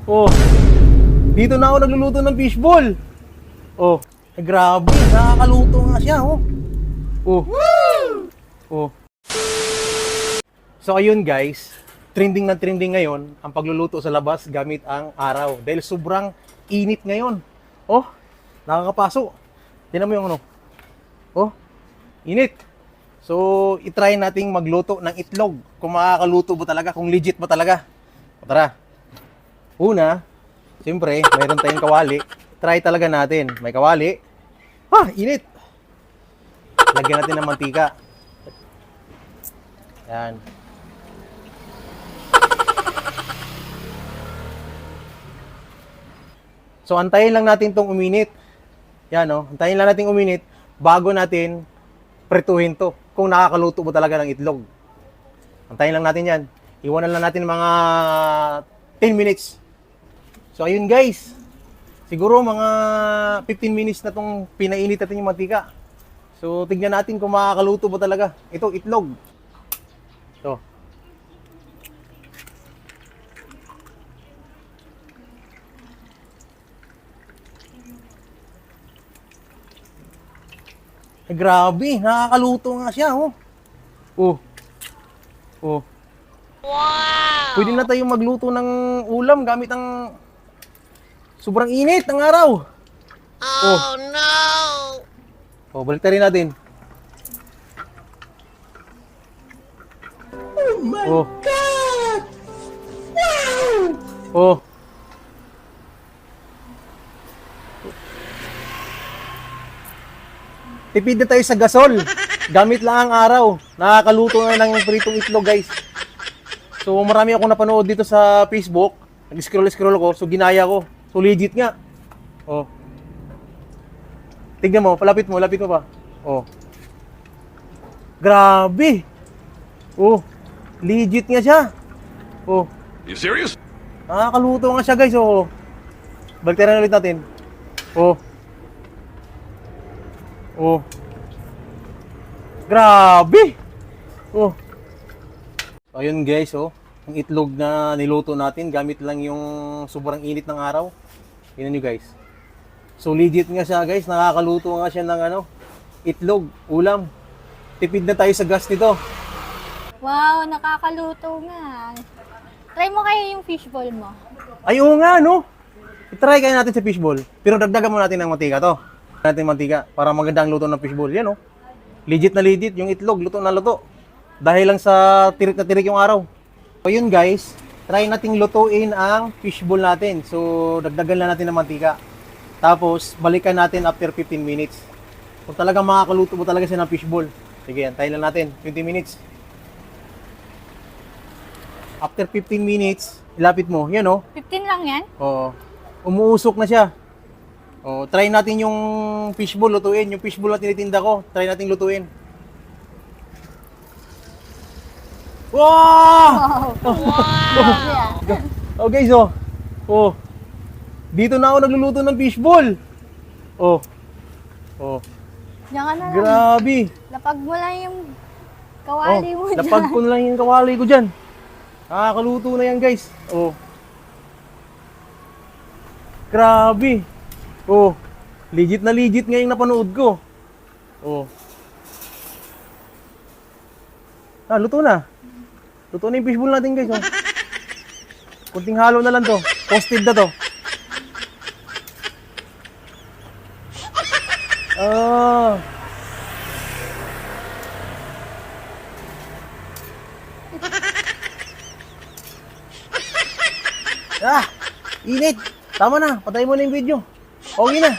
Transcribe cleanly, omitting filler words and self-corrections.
Oh, dito na ako nagluluto ng fishball. Oh, grabe, nakakaluto nga siya, oh. Oh. Oh. So ayun guys, trending na trending ngayon ang pagluluto sa labas gamit ang araw dahil sobrang init ngayon. Oh, nakakapaso. Tingnan mo yung ano. Oh, init. So, itry nating magluto ng itlog. Kung makakaluto ba talaga, kung legit ba talaga. O, tara. Una, siyempre, mayroon tayong kawali. Try talaga natin. May kawali. Ha, init. Lagyan natin ng mantika. Yan. So, antayin lang natin tong uminit. Yan, oh. Antayin lang natin uminit bago natin pretuhin to. Kung nakakaluto mo talaga ng itlog. Antayin lang natin yan. Iwanan lang natin mga 10 minutes. So, ayun guys. Siguro mga 15 minutes na tong pinainit natin yung mantika. So, tignan natin kung makakaluto ba talaga. Ito, itlog. Ito. Grabe, nakakaluto nga siya, oh. Oh. Oh. Wow! Pwede na tayong magluto ng ulam gamit ang sobrang init ng araw. Oh, no! Oh, balik rin natin. Oh my God! Wow! Oh. Tipid na tayo sa gasol. Gamit lang ang araw. Nakakaluto na ng pritong itlog, guys. So, marami akong napanood dito sa Facebook. Nag-scroll ko. So, ginaya ko. So, legit nga. Oh. Tignan mo. Palapit mo pa. Oh. Grabe. Oh. Legit nga siya. Oh. You serious? Nakakaluto nga siya, guys. Oh. Baliktad ulit natin. Oh. Oh. Grabe. Oh. Ayun guys, oh. Ang itlog na niluto natin gamit lang yung sobrang init ng araw. Tingnan niyo guys. So legit nga siya, guys. Nakakaluto nga siya ng ano, itlog, ulam. Tipid na tayo sa gas nito. Wow, nakakaluto nga. Try mo kayo yung fishball mo. Ay, oo nga, no? I-try kaya natin sa fishball. Pero dagdagan mo natin ng mantika to. Natin mantika para maganda ang luto ng fishball. Yan, oh. Legit na legit yung itlog, luto na luto. Dahil lang sa tirik na tirik yung araw. So yun guys, try nating lutuin ang fishball natin. So dagdagan lang natin ng mantika. Tapos balikan natin after 15 minutes. Kung talagang makakaluto mo talaga siya ng fishball. Sige, antayin lang natin 20 minutes. After 15 minutes, ilapit mo. Yan, oh. 15 lang yan? Oo. Umuusok na siya. Oh, try natin yung fishball lutuin. Yung fishball na tinitinda ko, try nating lutuin. Wow! Oh guys, oh. Oh. Dito na ako nagluluto ng fishball. Oh. Oh. Diyan ka na lang. Grabe. Lapag mo lang yung kawali mo dyan. Lapag ko na lang yung kawali ko dyan. Nakakaluto na yan, guys. Oh. Grabe. Oh. Legit na legit ngayong napanood ko. Oh. Ah, luto na. Luto na yung fishball natin, guys. Oh. Kunting halo na lang to. Toasted na to. Ah. Ah, init. Tama na, patayin mo na yung video. Okay na.